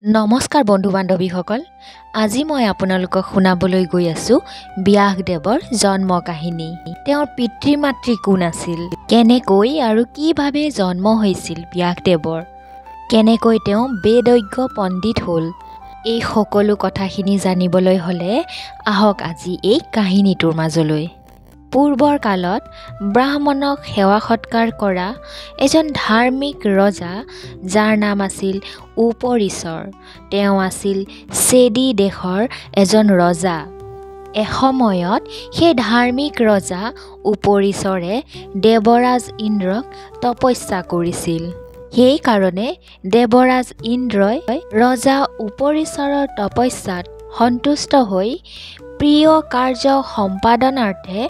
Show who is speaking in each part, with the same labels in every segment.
Speaker 1: নমস্কাৰ বন্ধু বান্ধৱীসকল, আজি মই আপোনালোকক শুনাবলৈ গৈ আছোঁ ব্যাসদেৱৰ জন্ম কাহিনী। তেওঁৰ পিতৃ মাতৃ কোন আছিল, কেনেকৈ আৰু কিভাৱে জন্ম হৈছিল ব্যাসদেৱৰ, কেনেকৈ তেওঁ বেদজ্ঞ পণ্ডিত হ'ল, এই সকলো কথাখিনি জানিবলৈ হ'লে আহক আজি এই কাহিনীটোৰ মাজলৈ। পূৰ্বৰ কালত ব্ৰাহ্মণক সেৱা সৎকাৰ কৰা এজন ধাৰ্মিক ৰজা, যাৰ নাম আছিল উপৰিচৰ। তেওঁ আছিল চেদি দেশৰ এজন ৰজা। এসময়ত সেই ধাৰ্মিক ৰজা উপৰিচৰে দেৱৰাজ ইন্দ্ৰক তপস্যা কৰিছিল। সেইকাৰণে দেৱৰাজ ইন্দ্ৰই ৰজা উপৰিচৰৰ তপস্যাত সন্তুষ্ট হৈ প্ৰিয় কাৰ্য সম্পাদনাৰ্থে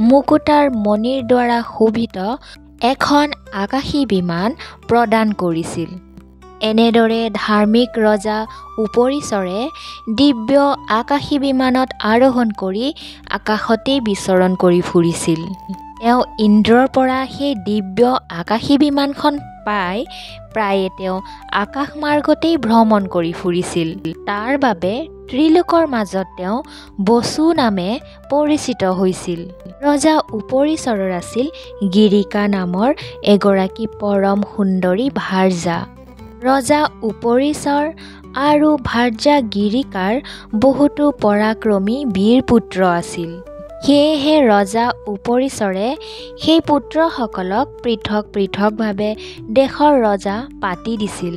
Speaker 1: মুকুতাৰ মণিৰ দ্বাৰা শোভিত এখন আকাশী বিমান প্ৰদান কৰিছিল। এনেদৰে ধাৰ্মিক ৰজা উপৰিচৰে দিব্য আকাশী বিমানত আৰোহণ কৰি আকাশতেই বিচৰণ কৰি ফুৰিছিল। তেওঁ ইন্দ্ৰৰ পৰা সেই দিব্য আকাশী বিমানখন পাই প্ৰায়ে তেওঁ আকাশমাৰ্গতেই ভ্ৰমণ কৰি ফুৰিছিল। তাৰ বাবে ত্ৰিলোকৰ মাজত তেওঁ বসু নামে পৰিচিত হৈছিল। ৰজা উপৰিচৰৰ আছিল গিৰিকা নামৰ এগৰাকী পৰম সুন্দৰী ভাৰ্যা। ৰজা উপৰিচৰ আৰু ভাৰ্যা গিৰিকাৰ বহুতো পৰাক্ৰমী বীৰ পুত্ৰ আছিল। সেয়েহে ৰজা উপৰিচৰে সেই পুত্ৰসকলক পৃথক পৃথকভাৱে দেশৰ ৰজা পাতি দিছিল।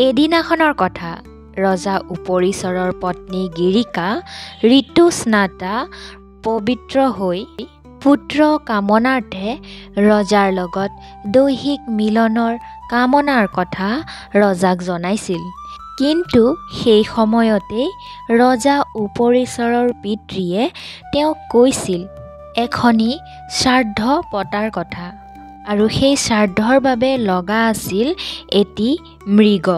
Speaker 1: এদিনাখনৰ কথা, ৰজা উপৰিচৰৰ পত্নী গিৰিকা ঋতুস্নাতা পবিত্ৰ হৈ পুত্ৰ কামনাৰ্থে ৰজাৰ লগত দৈহিক মিলনৰ কামনাৰ কথা ৰজাক জনাইছিল। কিন্তু সেই সময়তেই ৰজা উপৰিচৰৰ পিতৃয়ে তেওঁক কৈছিল এখনি শ্ৰাদ্ধ পতাৰ কথা, আৰু সেই শ্ৰাদ্ধৰ বাবে লগা আছিল এটি মৃগ।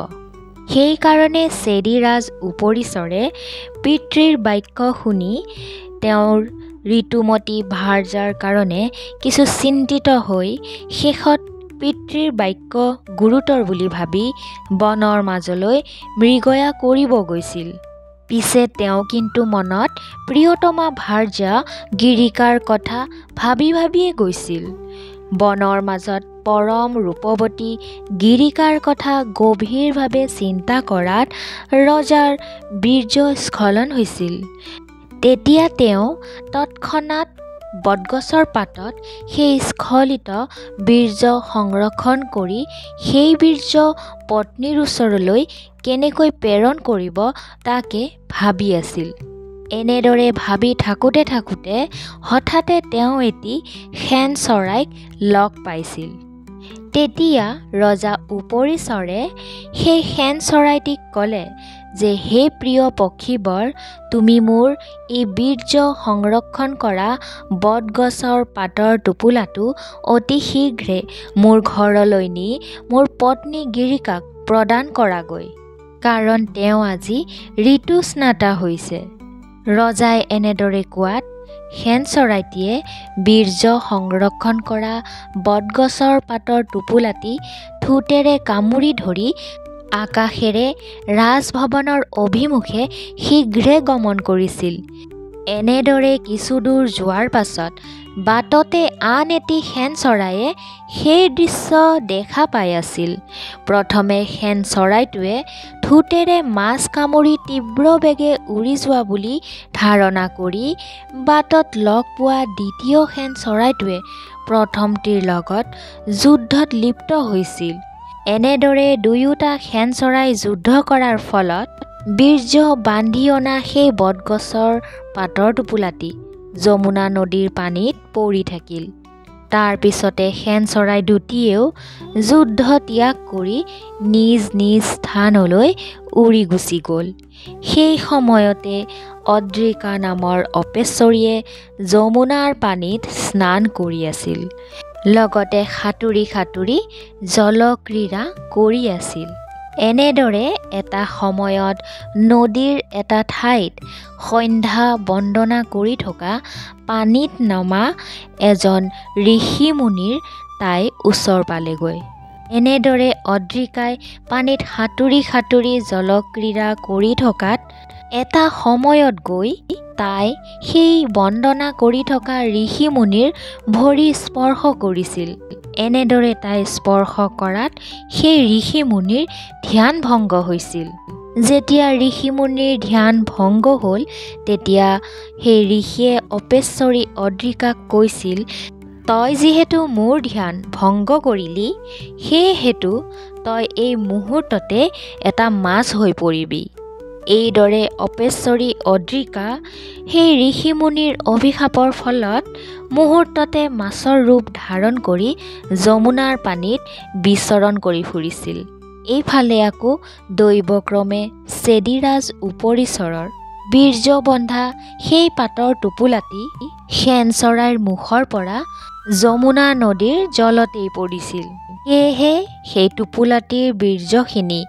Speaker 1: সেইকাৰণে চেদিৰাজ উপৰিচৰে পিতৃৰ বাক্য শুনি তেওঁৰ ঋতুমতী ভাৰ্যাৰ কাৰণে কিছু চিন্তিত হৈ শেষত পিতৃৰ বাক্য গুৰুতৰ বুলি ভাবি বনৰ মাজলৈ মৃগয়া কৰিব গৈছিল। পিছে তেওঁ কিন্তু মনত প্ৰিয়তমা ভাৰ্যা গিৰিকাৰ কথা ভাবি ভাবিয়ে গৈছিল। বনৰ মাজত পৰম ৰূপৱতী গিৰিকাৰ কথা গভীৰভাৱে চিন্তা কৰাত ৰজাৰ বীৰ্যস্খলন হৈছিল। তেতিয়া তেওঁ তৎক্ষণাৎ বটগছৰ পাতত সেই স্খলিত বীৰ্য সংৰক্ষণ কৰি সেই বীৰ্য পত্নীৰ ওচৰলৈ কেনেকৈ প্ৰেৰণ কৰিব তাকে ভাবি আছিল। এনেদৰে ভাবি থাকোঁতে থাকোঁতে হঠাতে তেওঁ এটি শেন চৰাইক লগ পাইছিল। তেতিয়া ৰজা উপৰিচৰে সেই শেন চৰাইটিক ক'লে যে হে প্ৰিয় পক্ষীবৰ, তুমি মোৰ এই বীৰ্য সংৰক্ষণ কৰা বটগছৰ পাতৰ টোপোলাটো অতি শীঘ্ৰে মোৰ ঘৰলৈ নি মোৰ পত্নী গিৰিকাক প্ৰদান কৰাগৈ, কাৰণ তেওঁ আজি ঋতুস্নাতা হৈছে। ৰজাই এনেদৰে কোৱাত শেন চৰাইটিয়ে বীৰ্য সংৰক্ষণ কৰা বটগছৰ পাতৰ টোপোলাটি ঠোঁটেৰে কামুৰি ধৰি আকাশেৰে ৰাজভৱনৰ অভিমুখে শীঘ্ৰে গমন কৰিছিল। এনেদৰে কিছুদূৰ যোৱাৰ পাছত বাটতে আন এটি শেন চৰায়ে সেই দৃশ্য দেখা পাই আছিল। প্ৰথমে শেন চৰাইটোৱে ঠোঁটেৰে মাছ কামুৰি তীব্ৰ বেগে উৰি যোৱা বুলি ধাৰণা কৰি বাটত লগ পোৱা দ্বিতীয় শেন চৰাইটোৱে প্ৰথমটিৰ লগত যুদ্ধত লিপ্ত হৈছিল। এনেদৰে দুয়োটা শেন চৰাই যুদ্ধ কৰাৰ ফলত বীৰ্য বান্ধি অনা সেই বটগছৰ পাতৰ টোপোলাটি যমুনা নদীৰ পানীত পৰি থাকিল। তাৰ পিছতে শেন চৰাই দুটিয়েও যুদ্ধ ত্যাগ কৰি নিজ নিজ স্থানলৈ উৰি গুচি গ'ল। সেই সময়তে অদ্ৰিকা নামৰ অপেশ্বৰীয়ে যমুনাৰ পানীত স্নান কৰি আছিল, লগতে সাঁতুৰি সাঁতুৰি জলক্ৰীড়া কৰি আছিল। এনেদৰে এটা সময়ত নদীৰ এটা ঠাইত সন্ধ্যা বন্দনা কৰি থকা পানীত নমা এজন ঋষি মুনিৰ তাই ওচৰ পালেগৈ। এনেদৰে অদ্ৰিকাই পানীত সাঁতুৰি সাঁতুৰি জলক্ৰীড়া কৰি থকাত এটা সময়ত গৈ তাই সেই বন্দনা কৰি থকা ঋষি মুনিৰ ভৰি স্পৰ্শ কৰিছিল। এনেদৰে তাই স্পৰ্শ কৰাত সেই ঋষি মুনিৰ ধ্যান ভংগ হৈছিল। যেতিয়া ঋষি মুনিৰ ধ্যান ভংগ হ'ল তেতিয়া সেই ঋষিয়ে অপেশ্বৰী অদ্ৰিকাক কৈছিল, তই যিহেতু মোৰ ধ্যান ভংগ কৰিলি সেয়েহেতু তই এই মুহূৰ্ততে এটা মাছ হৈ পৰিবি। এইদৰে অপেশ্বৰী অদ্ৰিকা সেই ঋষি মুনিৰ অভিশাপৰ ফলত মুহূৰ্ততে মাছৰ ৰূপ ধাৰণ কৰি যমুনাৰ পানীত বিচৰণ কৰি ফুৰিছিল। এইফালে আকৌ দৈৱক্ৰমে চেদিৰাজ উপৰিচৰৰ বীৰ্যবন্ধা সেই পাতৰ টোপোলাটি শেন চৰাইৰ মুখৰ পৰা যমুনা নদীৰ জলতেই পৰিছিল। সেয়েহে সেই টোপোলাটিৰ বীৰ্যখিনি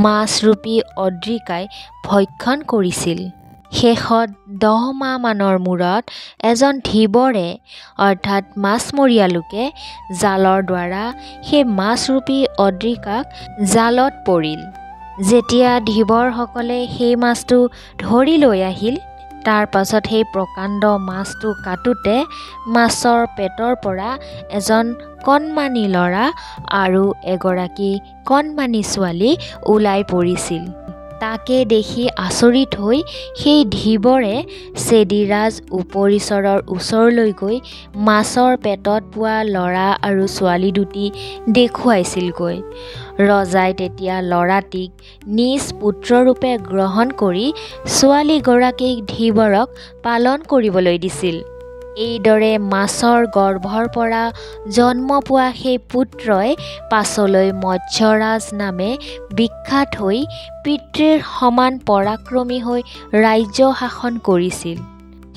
Speaker 1: মাছৰূপী অদ্ৰিকাই ভক্ষণ কৰিছিল। শেষত 10 মাহমানৰ মূৰত এজন ধীবৰে অৰ্থাৎ মাছমৰীয়া লোকে জালৰ দ্বাৰা সেই মাছৰূপী অদ্ৰিকাক জালত পৰিল। যেতিয়া ধীবৰসকলে সেই মাছটো ধৰি লৈ আহিল তাৰ পাছত সেই প্ৰকাণ্ড মাছটো কাটোতে মাছৰ পেটৰ পৰা এজন কণমানি ল'ৰা আৰু এগৰাকী কণমানি ছোৱালী ওলাই পৰিছিল। তাকে দেখি আচৰিত হৈ সেই ধীবৰে চেদিৰাজ উপৰিচৰৰ ওচৰলৈ গৈ মাছৰ পেটত পোৱা ল'ৰা আৰু ছোৱালী দুটি দেখুৱাইছিলগৈ। ৰজাই তেতিয়া ল'ৰাটিক নিজ পুত্ৰৰূপে গ্ৰহণ কৰি ছোৱালীগৰাকীক ধীবৰক পালন কৰিবলৈ দিছিল। এইদৰে মাছৰ গৰ্ভৰ পৰা জন্ম পোৱা সেই পুত্ৰই পাছলৈ মৎস্যৰাজ নামে বিখ্যাত হৈ পিতৃৰ সমান পৰাক্ৰমী হৈ ৰাজ্য শাসন কৰিছিল।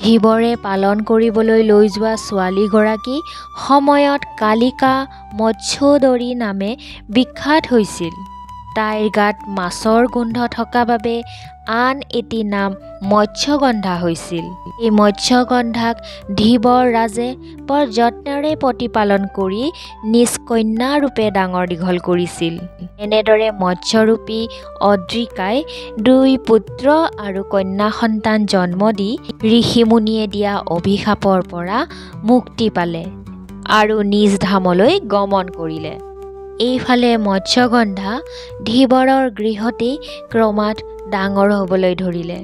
Speaker 1: ধীবৰে পালন কৰিবলৈ লৈ যোৱা ছোৱালীগৰাকী সময়ত কালিকা মৎস্যোদৰী নামে বিখ্যাত হৈছিল। তাইৰ গাত মাছৰ গোন্ধ থকা বাবে আন এটি নাম মৎস্যগন্ধা হৈছিল। এই মৎস্যগন্ধাক ধীবৰ ৰাজে বৰ যত্নেৰে প্ৰতিপালন কৰি নিজ কন্যাৰূপে ডাঙৰ দীঘল কৰিছিল। এনেদৰে মৎস্যৰূপী অদ্ৰিকাই 2 পুত্ৰ আৰু কন্যা সন্তান জন্ম দি ঋষিমুনিয়ে দিয়া অভিশাপৰ পৰা মুক্তি পালে আৰু নিজ ধামলৈ গমন কৰিলে। এইফালে মৎস্যগন্ধা ধীবৰৰ গৃহতেই ক্ৰমাৎ ডাঙৰ হ'বলৈ ধৰিলে।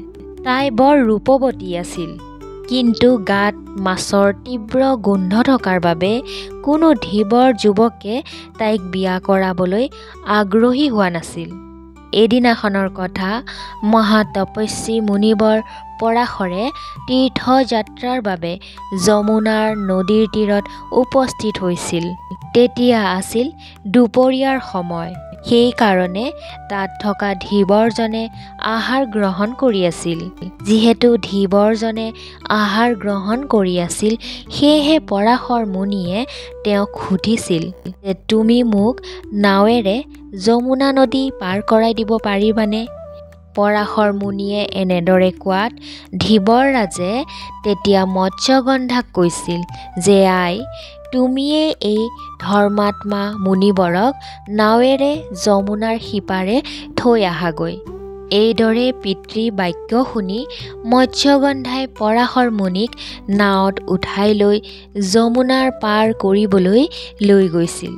Speaker 1: তাই বৰ ৰূপৱতী আছিল, কিন্তু গাত মাছৰ তীব্ৰ গোন্ধ থকাৰ বাবে কোনো ধীবৰ যুৱকে তাইক বিয়া কৰাবলৈ আগ্ৰহী হোৱা নাছিল। এদিনাখনৰ কথা, মহাতপস্বী মুনিবৰ পৰাশৰে তীৰ্থযাত্ৰাৰ বাবে যমুনাৰ নদীৰ তীৰত উপস্থিত হৈছিল। তেতিয়া আছিল দুপৰীয়াৰ সময়। সেইকাৰণে তাত থকা ধীবৰজনে আহাৰ গ্ৰহণ কৰি আছিল। যিহেতু ধীবৰজনে আহাৰ গ্ৰহণ কৰি আছিল সেয়েহে পৰাশৰ মুনিয়ে তেওঁক সুধিছিল যে তুমি মোক নাৱেৰে যমুনা নদী পাৰ কৰাই দিব পাৰিবানে? পৰাশৰ মুনিয়ে এনেদৰে কোৱাত ধীবৰ ৰাজে তেতিয়া মৎস্যগন্ধাক কৈছিল যে আই, তুমিয়েই এই ধৰ্মাত্মা মুনিবৰক নাৱেৰে যমুনাৰ সিপাৰে থৈ আহাগৈ। এইদৰে পিতৃ বাক্য শুনি মৎস্যগন্ধাই পৰাশৰ মুনিক নাৱত উঠাই লৈ যমুনাৰ পাৰ কৰিবলৈ লৈ গৈছিল।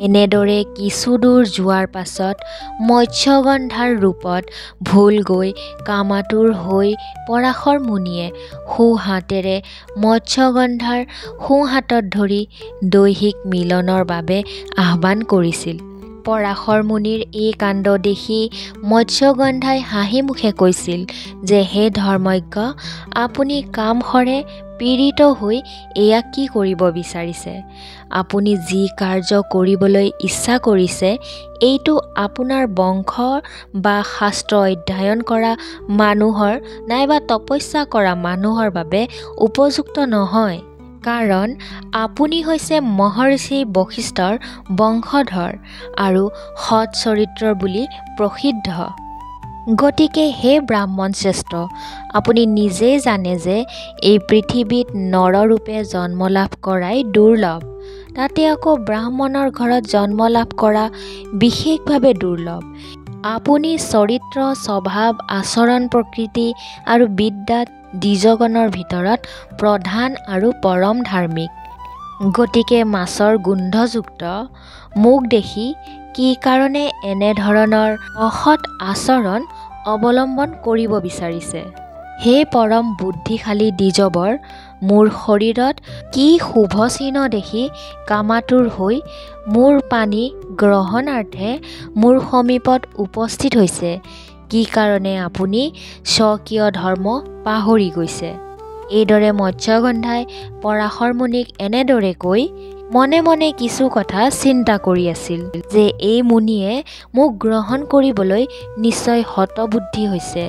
Speaker 1: এনেদৰে কিছু দূৰ যোৱাৰ পাছত মৎস্যগন্ধাৰ ৰূপত ভুল গৈ কামাতুৰ হৈ পৰাশৰ মুনিয়ে সোঁহাতেৰে মৎস্যগন্ধাৰ সোঁহাতত ধৰি দৈহিক মিলনৰ বাবে আহ্বান কৰিছিল। পৰাশৰ মুনিৰ এই কাণ্ড দেখি মৎস্যগন্ধাই হাঁহি মুখে কৈছিল যে হে ধৰ্মজ্ঞ, আপুনি কামহৰে পীড়িত হৈ এয়া কি কৰিব বিচাৰিছে? আপুনি যি কাৰ্য কৰিবলৈ ইচ্ছা কৰিছে এইটো আপোনাৰ বংশ বা শাস্ত্ৰ অধ্যয়ন কৰা মানুহৰ নাইবা তপস্যা কৰা মানুহৰ বাবে উপযুক্ত নহয়। কাৰণ আপুনি হৈছে মহৰ্ষি বশিষ্ঠৰ বংশধৰ আৰু সৎ চৰিত্ৰৰ বুলি প্ৰসিদ্ধ। গতিকে হে ব্ৰাহ্মণ শ্ৰেষ্ঠ, আপুনি নিজেই জানে যে এই পৃথিৱীত নৰৰূপে জন্ম লাভ কৰাই দুৰ্লভ। তাতে আকৌ ব্ৰাহ্মণৰ ঘৰত জন্ম লাভ কৰা বিশেষভাৱে দুৰ্লভ। আপুনি চৰিত্ৰ, স্বভাৱ, আচৰণ, প্ৰকৃতি আৰু বিদ্যাত দ্বিজগণৰ ভিতৰত প্ৰধান আৰু পৰম ধাৰ্মিক। গতিকে মাছৰ গোন্ধযুক্ত মুখ দেখি কি কাৰণে এনেধৰণৰ অসৎ আচৰণ অৱলম্বন কৰিব বিচাৰিছে? হে পৰম বুদ্ধিশালী দ্বিজবৰ, মোৰ শৰীৰত কি শুভ চিহ্ন দেখি কামাতুৰ হৈ মোৰ পানী গ্ৰহণাৰ্থে মোৰ সমীপত উপস্থিত হৈছে? কি কাৰণে আপুনি স্বকীয় ধৰ্ম পাহৰি গৈছে? এইদৰে মৎস্যগন্ধাই পৰাশৰ মুনিক এনেদৰে কৈ মনে মনে কিছু কথা চিন্তা কৰি আছিল যে এই মুনিয়ে মোক গ্ৰহণ কৰিবলৈ নিশ্চয় হতবুদ্ধি হৈছে।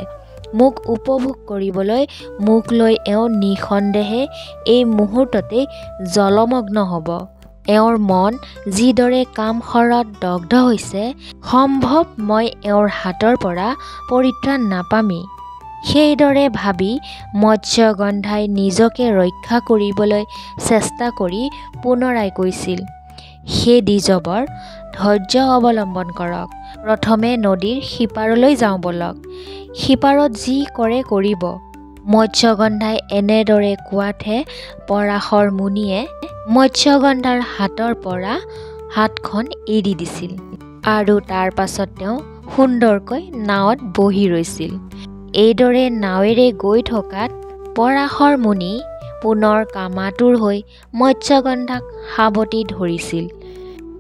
Speaker 1: মোক উপভোগ কৰিবলৈ মোক লৈ এওঁ নিঃসন্দেহে এই মুহূৰ্ততেই জলমগ্ন হ'ব। এওঁৰ মন যিদৰে কামখৰত দগ্ধ হৈছে, সম্ভৱ মই এওঁৰ হাতৰ পৰা পৰিত্ৰাণ নাপামেই। সেইদৰে ভাবি মৎস্যগন্ধাই নিজকে ৰক্ষা কৰিবলৈ চেষ্টা কৰি পুনৰাই কৈছিল, হে দ্বিজবৰ, ধৈৰ্য অৱলম্বন কৰক। প্ৰথমে নদীৰ সিপাৰলৈ যাওঁ বলক। সিপাৰত যি কৰে কৰিব। মৎস্যগন্ধাই এনেদৰে কোৱাতহে পৰাশৰ মুনিয়ে মৎস্যগন্ধাৰ হাতৰ পৰা হাতখন এৰি দিছিল আৰু তাৰ পাছত তেওঁ সুন্দৰকৈ নাৱত বহি ৰৈছিল। এইদৰে নাৱেৰে গৈ থকাত পৰাশৰ মুনি পুনৰ কামাতুৰ হৈ মৎস্যগন্ধাক সাৱটি ধৰিছিল।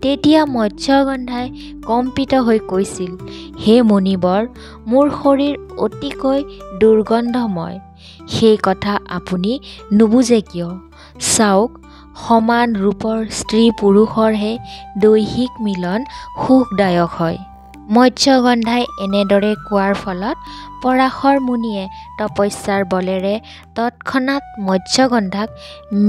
Speaker 1: তেতিয়া মৎস্যগন্ধাই কম্পিত হৈ কৈছিল, হে মুনিবৰ, মোৰ শৰীৰ অতিকৈ দুৰ্গন্ধময়। সেই কথা আপুনি নুবুজে কিয়? চাওক, সমান ৰূপৰ স্ত্ৰী পুৰুষৰহে দৈহিক মিলন সুখদায়ক হয়। মৎস্যগন্ধাই এনেদৰে কোৱাৰ ফলত পৰাশৰ মুনিয়ে তপস্যাৰ বলেৰে তৎক্ষণাৎ মৎস্যগন্ধাক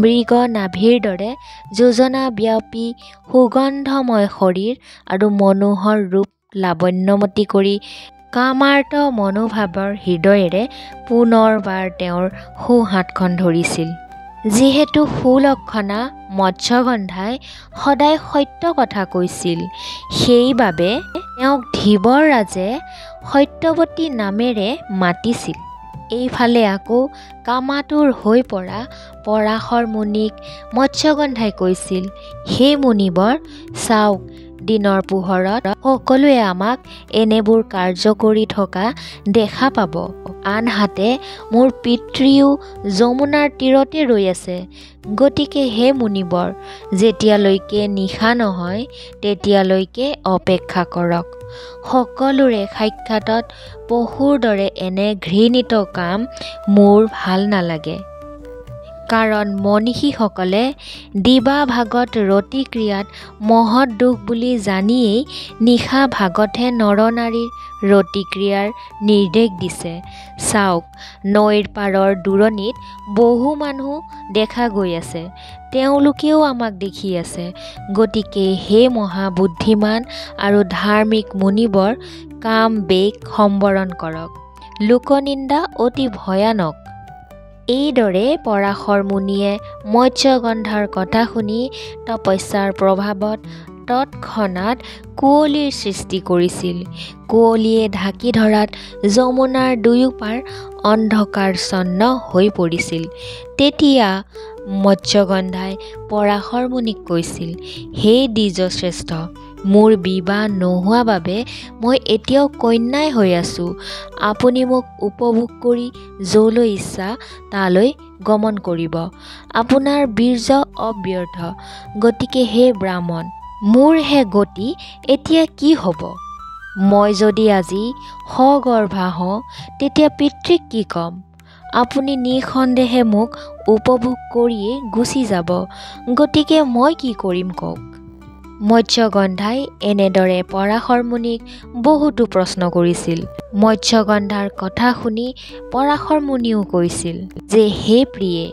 Speaker 1: মৃগ নাভিৰ দৰে যোজনাব্যাপী সুগন্ধময় শৰীৰ আৰু মনোহৰ ৰূপ লাৱণ্যমতী কৰি কামাৰ্ত মনোভাৱৰ হৃদয়েৰে পুনৰবাৰ তেওঁৰ সোঁহাতখন ধৰিছিল। যিহেতু সুলক্ষণা মৎস্যগন্ধাই সদায় সত্য কথা কৈছিল, সেইবাবে তেওঁক ধীবৰ ৰাজে সত্যৱতী নামেৰে মাতিছিল। এইফালে আকৌ কামাতুৰ হৈ পৰা পৰাশৰ মুনিক মৎস্যগন্ধাই কৈছিল, হে মুনিবৰ, চাওক, দিনৰ পোহৰত সকলোৱে আমাক এনেবোৰ কাৰ্য কৰি থকা দেখা পাব। আনহাতে মোৰ পিতৃও যমুনাৰ তীৰতে ৰৈ আছে। গতিকে হে মুনিবৰ, যেতিয়ালৈকে নিশা নহয় তেতিয়ালৈকে অপেক্ষা কৰক। সকলোৰে সাক্ষাতত পশুৰ দৰে এনে ঘৃণিত কাম মোৰ ভাল নালাগে। কাৰণ মনীষীসকলে দিবা ভাগত ৰতি ক্ৰিয়াত মহৎ দুখ বুলি জানিয়েই নিশা ভাগতহে নৰনাৰীৰ ৰতি ক্ৰিয়াৰ নিৰ্দেশ দিছে। চাওক, নৈৰ পাৰৰ দূৰণিত বহু মানুহ দেখা গৈ আছে। তেওঁলোকেও আমাক দেখি আছে। গতিকে হে মহাবুদ্ধিমান আৰু ধাৰ্মিক মুনিবৰ, কাম বেগ সম্বৰণ কৰক। লোকনিন্দা অতি ভয়ানক। এইদৰে পৰাশৰ মুনিয়ে মৎস্যগন্ধাৰ কথা শুনি তপস্যাৰ প্ৰভাৱত তৎক্ষণাৎ কুঁৱলীৰ সৃষ্টি কৰিছিল। কুঁৱলীয়ে ঢাকি ধৰাত যমুনাৰ দুয়োপাৰ অন্ধকাৰচ্ছন্ন হৈ পৰিছিল। তেতিয়া মৎস্যগন্ধাই পৰাশৰ মুনিক কৈছিল, হে দ্বিজশ্ৰেষ্ঠ, মোৰ বিবাহ নোহোৱা বাবে মই এতিয়াও কন্যাই হৈ আছোঁ। আপুনি মোক উপভোগ কৰি যলৈ ইচ্ছা তালৈ গমন কৰিব। আপোনাৰ বীৰ্য অব্যৰ্থ। গতিকে হে ব্ৰাহ্মণ, মোৰ হে গতি এতিয়া কি হ'ব? মই যদি আজি সগৰ্ভা হওঁ তেতিয়া পিতৃক কি ক'ম? আপুনি নিঃসন্দেহে মোক উপভোগ কৰিয়ে গুচি যাব। গতিকে মই কি কৰিম কওক? মৎস্যগন্ধাই এনেদৰে পৰাশৰ মুনিক বহুতো প্ৰশ্ন কৰিছিল। মৎস্যগন্ধাৰ কথা শুনি পৰাশৰ মুনিও কৈছিল যে, হে প্ৰিয়ে,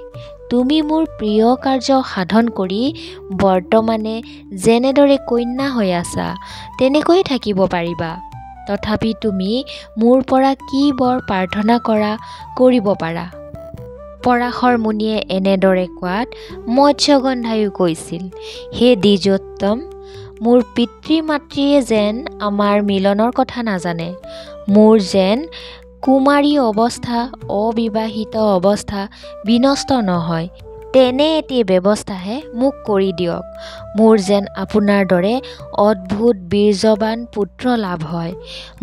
Speaker 1: তুমি মোৰ প্ৰিয় কাৰ্য সাধন কৰি বৰ্তমানে যেনেদৰে কন্যা হৈ আছা তেনেকৈ থাকিব পাৰিবা। তথাপি তুমি মোৰ পৰা কি বৰ প্ৰাৰ্থনা কৰা কৰিব পাৰা। পৰাশৰ মুনিয়ে এনেদৰে কোৱাত মৎস্যগন্ধায়ো কৈছিল, হে দ্বিজোত্তম, মোৰ পিতৃ মাতৃয়ে যেন আমাৰ মিলনৰ কথা নাজানে। মোৰ যেন কুমাৰী অৱস্থা, অবিবাহিত অৱস্থা বিনষ্ট নহয়, তেনে এটি ব্যৱস্থাহে মোক কৰি দিয়ক। মোৰ যেন আপোনাৰ দৰে অদ্ভুত বীৰ্যৱান পুত্ৰ লাভ হয়।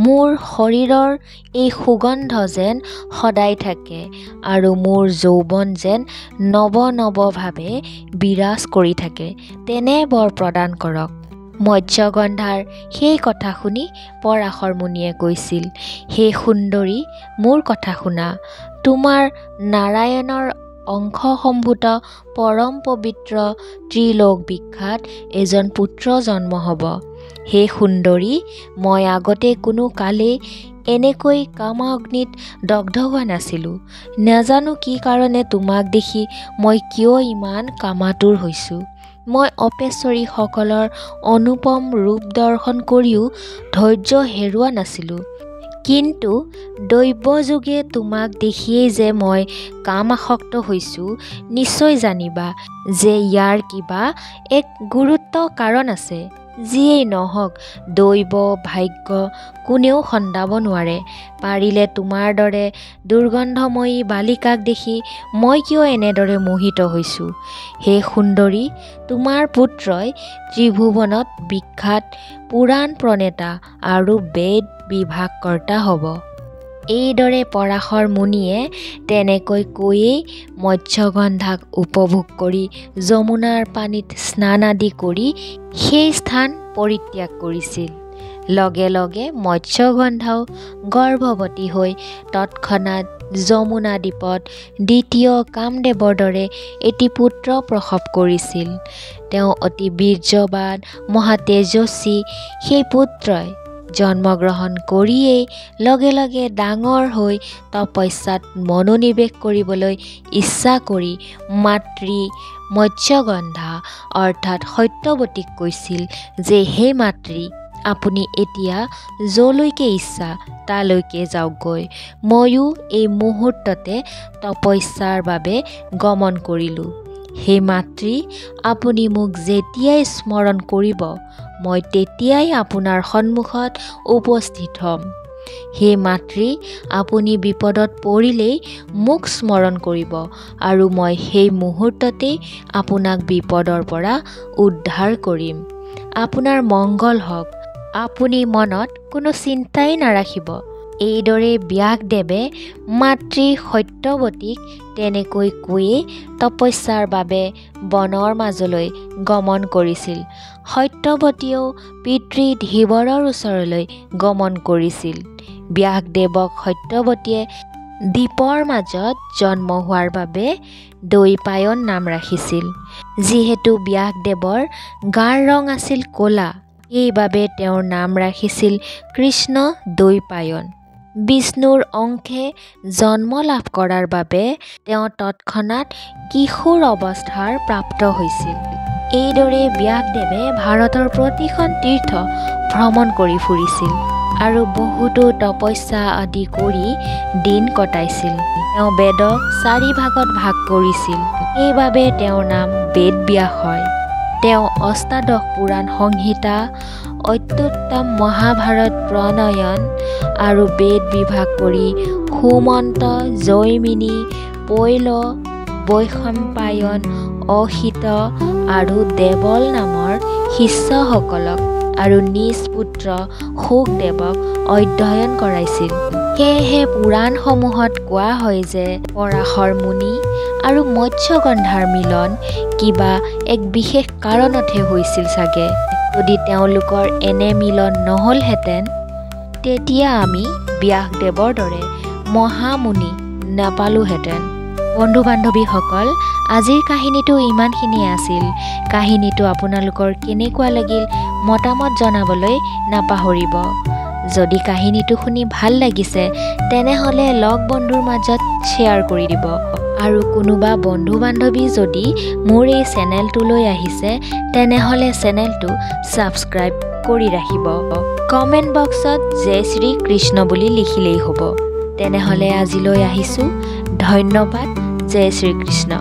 Speaker 1: মোৰ শৰীৰৰ এই সুগন্ধ যেন সদায় থাকে আৰু মোৰ যৌৱন যেন নৱভাৱে বিৰাজ কৰি থাকে, তেনে বৰ প্ৰদান কৰক। মৎস্যগন্ধাৰ সেই কথা শুনি পৰাশৰ মুনিয়ে কৈছিল, হে সুন্দৰী, মোৰ কথা শুনা। তোমাৰ নাৰায়ণৰ অংশসম্ভূত পৰম পবিত্ৰ ত্ৰিলোক বিখ্যাত এজন পুত্ৰ জন্ম হ'ব। হে সুন্দৰী, মই আগতে কোনো কালেই এনেকৈ কামাগ্নিত দগ্ধ হোৱা নাছিলোঁ। নাজানো কি কাৰণে তোমাক দেখি মই কিয় ইমান কামাতুৰ হৈছোঁ। মই অপেশ্বৰীসকলৰ অনুপম ৰূপ দৰ্শন কৰিও ধৈৰ্য হেৰুওৱা নাছিলোঁ, কিন্তু দৈৱযোগে তোমাক দেখিয়েই যে মই কামাসক্ত হৈছোঁ, নিশ্চয় জানিবা যে ইয়াৰ কিবা এক গুৰুত্ব কাৰণ আছে। যিয়েই নহওক, দৈৱ ভাগ্য কোনেও খন্দাব নোৱাৰে। পাৰিলে তোমাৰ দৰে দুৰ্গন্ধময়ী বালিকাক দেখি মই কিয় এনেদৰে মোহিত হৈছোঁ। হে সুন্দৰী, তোমাৰ পুত্ৰই ত্ৰিভুৱনত বিখ্যাত পুৰাণ প্ৰণেতা আৰু বেদ বিভাগকৰ্তা হ'ব। এইদৰে পৰাশৰ মুনিয়ে তেনেকৈ কৈয়েই মৎস্যগন্ধাক উপভোগ কৰি যমুনাৰ পানীত স্নান আদি কৰি সেই স্থান পৰিত্যাগ কৰিছিল। লগে লগে মৎস্যগন্ধাও গৰ্ভৱতী হৈ তৎক্ষণাৎ যমুনা দ্বীপত দ্বিতীয় কামদেৱৰ দৰে এটি পুত্ৰ প্ৰসৱ কৰিছিল। তেওঁ অতি বীৰ্যৱান, মহাতেজস্বী। সেই পুত্ৰই জন্মগ্ৰহণ কৰিয়েই লগে লগে ডাঙৰ হৈ তপস্যাত মনোনিৱেশ কৰিবলৈ ইচ্ছা কৰি মাতৃ মৎস্যগন্ধা অৰ্থাৎ সত্যৱতীক কৈছিল যে, হে মাতৃ, আপুনি এতিয়া যলৈকে ইচ্ছা তালৈকে যাওকগৈ। ময়ো এই মুহূৰ্ততে তপস্যাৰ বাবে গমন কৰিলোঁ। হে মাতৃ, আপুনি মোক যেতিয়াই স্মৰণ কৰিব, মই তেতিয়াই আপোনাৰ সন্মুখত উপস্থিত হ'ম। হে মাতৃ, আপুনি বিপদত পৰিলেই মোক স্মৰণ কৰিব আৰু মই সেই মুহূৰ্ততেই আপোনাক বিপদৰ পৰা উদ্ধাৰ কৰিম। আপোনাৰ মংগল হওক, আপুনি মনত কোনো চিন্তাই নাৰাখিব। এইদৰে ব্যাসদেৱে মাতৃ সত্যৱতীক তেনেকৈ কৈয়ে তপস্যাৰ বাবে বনৰ মাজলৈ গমন কৰিছিল। সত্যৱতীয়েও পিতৃ ধীৱৰৰ ওচৰলৈ গমন কৰিছিল। ব্যাসদেৱক সত্যৱতীয়ে দ্বীপৰ মাজত জন্ম হোৱাৰ বাবে দৈপায়ন নাম ৰাখিছিল। যিহেতু ব্যাসদেৱৰ গাৰ ৰং আছিল ক'লা, সেইবাবে তেওঁৰ নাম ৰাখিছিল কৃষ্ণ দৈপায়ন। বিষ্ণুৰ অংশে জন্ম লাভ কৰাৰ বাবে তেওঁ তৎক্ষণাৎ কিশোৰ অৱস্থাৰ প্ৰাপ্ত হৈছিল। এইদৰে ব্যাসদেৱে ভাৰতৰ প্ৰতিখন তীৰ্থ ভ্ৰমণ কৰি ফুৰিছিল আৰু বহুতো তপস্যা আদি কৰি দিন কটাইছিল। তেওঁ বেদক 4 ভাগত ভাগ কৰিছিল, সেইবাবে তেওঁৰ নাম বেদব্যাস হয়। তেওঁ অষ্টাদশ পুৰাণ সংহিতা, অত্যুত্তম মহাভাৰত প্ৰণয়ন আৰু বেদ বিভাগ কৰি সুমন্ত, জৈমিনী, পৈল, বৈশম্পায়ন, অসিত আৰু দেৱল নামৰ শিষ্যসকলক আৰু নিজ পুত্ৰ শুকদেৱক অধ্যয়ন কৰাইছিল। সেয়েহে পুৰাণসমূহত কোৱা হয় যে পৰাশৰ মুনি আৰু মৎস্যগন্ধাৰ মিলন কিবা এক বিশেষ কাৰণতহে হৈছিল চাগে। যদি তেওঁলোকৰ এনে মিলন নহ'লহেঁতেন, তেতিয়া আমি ব্যাসদেৱৰ দৰে মহামুনি নাপালোহেঁতেন। বন্ধু বান্ধৱীসকল, আজিৰ কাহিনীটো ইমানখিনিয়ে আছিল। কাহিনীটো আপোনালোকৰ কেনেকুৱা লাগিল মতামত জনাবলৈ নাপাহৰিব। যদি কাহিনীটো শুনি ভাল লাগিছে, তেনেহ'লে লগ বন্ধুৰ মাজত শ্বেয়াৰ কৰি দিব। আৰু কোনোবা বন্ধু বান্ধৱী যদি মোৰ এই চেনেলটোলৈ আহিছে, তেনেহ'লে চেনেলটো ছাবস্ক্ৰাইব কৰি ৰাখিব। কমেণ্ট বক্সত জয় শ্ৰী কৃষ্ণ বুলি লিখিলেই হ'ব। তেনেহ'লে আজিলৈ আহিছোঁ। ধন্যবাদ। জয় শ্ৰীকৃষ্ণ।